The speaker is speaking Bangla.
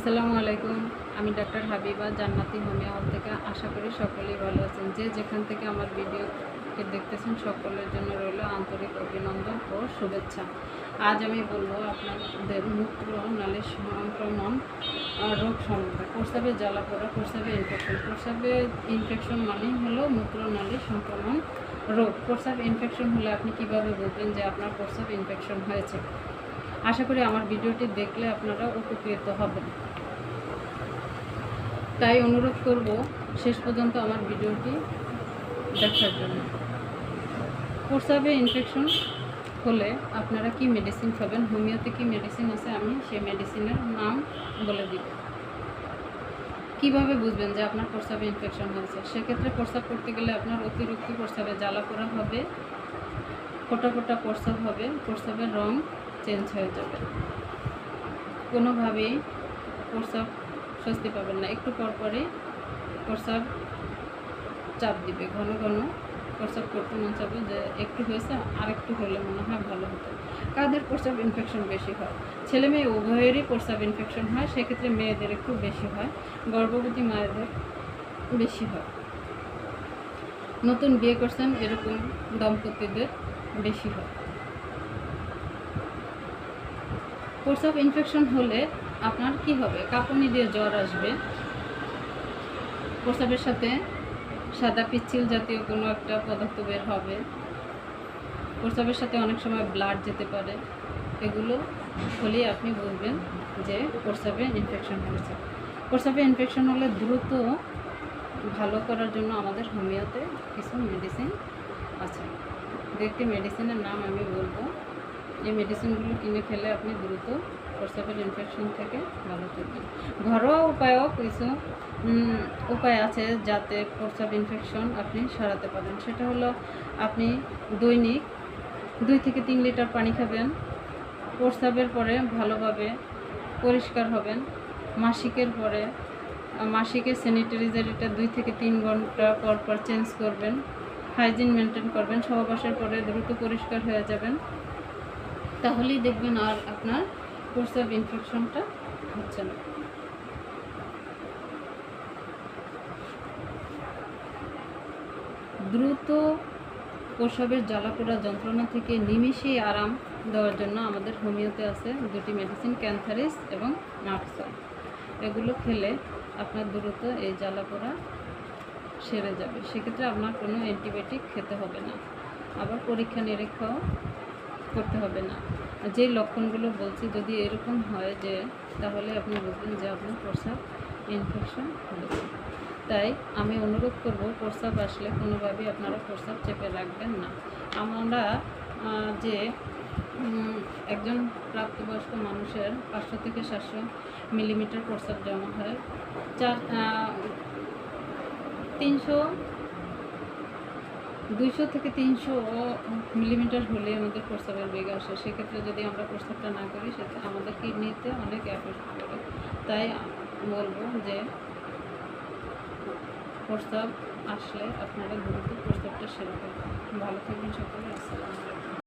আসসালামু আলাইকুম। আমি ডাক্তার হাবিবা জান্নাতি হোমিও হল থেকে। আশা করি সকলেই ভালো আছেন। যে যেখান থেকে আমার ভিডিওকে দেখতেছেন সকলের জন্য রইল আন্তরিক অভিনন্দন ও শুভেচ্ছা। আজ আমি বলবো আপনাদের মূত্রনালীর সংক্রমণ রোগ সম্বন্ধে। প্রস্রাবে জ্বালা পোড়া, প্রস্রাবে ইনফেকশন। প্রস্রাবে ইনফেকশন মানেই হলো মূত্রনালীর সংক্রমণ রোগ। প্রস্রাব ইনফেকশন হলে আপনি কিভাবে বুঝবেন যে আপনার প্রস্রাব ইনফেকশন হয়েছে? আশা করি আমার ভিডিওটি দেখলে আপনারা উপকৃত হবেন। তাই অনুরোধ করব শেষ পর্যন্ত আমার ভিডিওটি দেখার জন্য। প্রস্রাবে ইনফেকশন হলে আপনারা কি মেডিসিন খাবেন? হোমিওতে কি মেডিসিন আছে আমি সেই মেডিসিনের নাম বলে দিব। কিভাবে বুঝবেন যে আপনার প্রস্রাবে ইনফেকশন হয়েছে? সেক্ষেত্রে প্রস্রাব করতে গেলে আপনার অতিরিক্ত প্রস্রাবে জ্বালা পোড়া হবে, ফোটা ফোটা প্রস্রাব হবে, প্রস্রাবের রং চেঞ্জ হয়ে যাবে, কোনোভাবেই প্রস্রাব স্বস্তি পাবেন না। একটু পরপরই প্রস্রাব চাপ দিবে, ঘন ঘন প্রস্রাব করতে মন চাবে যে একটু হয়েছে আর একটু হলে মনে হয় ভালো হতো। কাদের প্রস্রাব ইনফেকশন বেশি হয়? ছেলে মেয়ে উভয়েরই প্রস্রাব ইনফেকশন হয়, সেক্ষেত্রে মেয়েদের একটু বেশি হয়, গর্ভবতী মায়েদের বেশি হয়, নতুন বিয়ে করছেন এরকম দম্পতিদের বেশি হয়। প্রস্রাব ইনফেকশন হলে আপনার কি হবে? কাঁপুনি দিয়ে জ্বর আসবে, প্রস্রাবের সাথে সাদা পিচ্ছিল জাতীয় কোনো একটা পদার্থ বের হবে, প্রস্রাবের সাথে অনেক সময় ব্লাড যেতে পারে। এগুলো হলেই আপনি বুঝবেন যে প্রস্রাবে ইনফেকশন হয়েছে। প্রস্রাবে ইনফেকশন হলে দ্রুত ভালো করার জন্য আমাদের হোমিওতে কিছু মেডিসিন আছে। দেখতে মেডিসিনের নাম আমি বলবো। এই মেডিসিনগুলো কিনে খেলে আপনি দ্রুত প্রস্রাবের ইনফেকশন থেকে ভালো থাকবেন। ঘরোয়া উপায়ও কিছু উপায় আছে যাতে প্রস্রাব ইনফেকশন আপনি সারাতে পারেন। সেটা হলো আপনি দৈনিক 2 থেকে 3 লিটার পানি খাবেন, প্রস্রাবের পরে ভালোভাবে পরিষ্কার হবেন, মাসিকের পরে মাসিকের স্যানিটাইজার এটা 2 থেকে 3 ঘন্টা পর পর চেঞ্জ করবেন, হাইজিন মেনটেন করবেন, সহবাসের পরে দ্রুত পরিষ্কার হয়ে যাবেন। তাহলেই দেখবেন আর আপনার প্রস্রাব ইনফেকশনটা হচ্ছে না। দ্রুত প্রস্রাবের জ্বালাপোড়া যন্ত্রণা থেকে নিমিষেই আরাম দেওয়ার জন্য আমাদের হোমিওতে আছে 2টি মেডিসিন, ক্যান্থারিস এবং নাটসল। এগুলো খেলে আপনার দ্রুত এই জ্বালাপোড়া সেরে যাবে। সেক্ষেত্রে আপনার কোনো অ্যান্টিবায়োটিক খেতে হবে না, আবার পরীক্ষা নিরীক্ষাও করতে হবে না। যে লক্ষণগুলো বলছি যদি এরকম হয় যে, তাহলে আপনি বুঝবেন যে আপনার প্রস্রাব ইনফেকশন হয়েছে। তাই আমি অনুরোধ করব, প্রস্রাব আসলে কোনোভাবেই আপনারা প্রস্রাব চেপে রাখবেন না। আমরা যে একজন প্রাপ্তবয়স্ক মানুষের 500 থেকে 700 মিলিমিটার প্রস্রাব জমা হয়, 200 থেকে 300 মিলিমিটার হলে আমাদের প্রস্রাবের বেগ আসে। সেক্ষেত্রে যদি আমরা প্রস্রাবটা না করি সেটা আমাদের কিডনিতে অনেক এফেক্ট করে। তাই বলবো যে প্রস্রাব আসলে আপনারা দ্রুত প্রস্রাবটা সেরে ফেলবেন। ভালো থাকবেন সকলে। আসসালাম।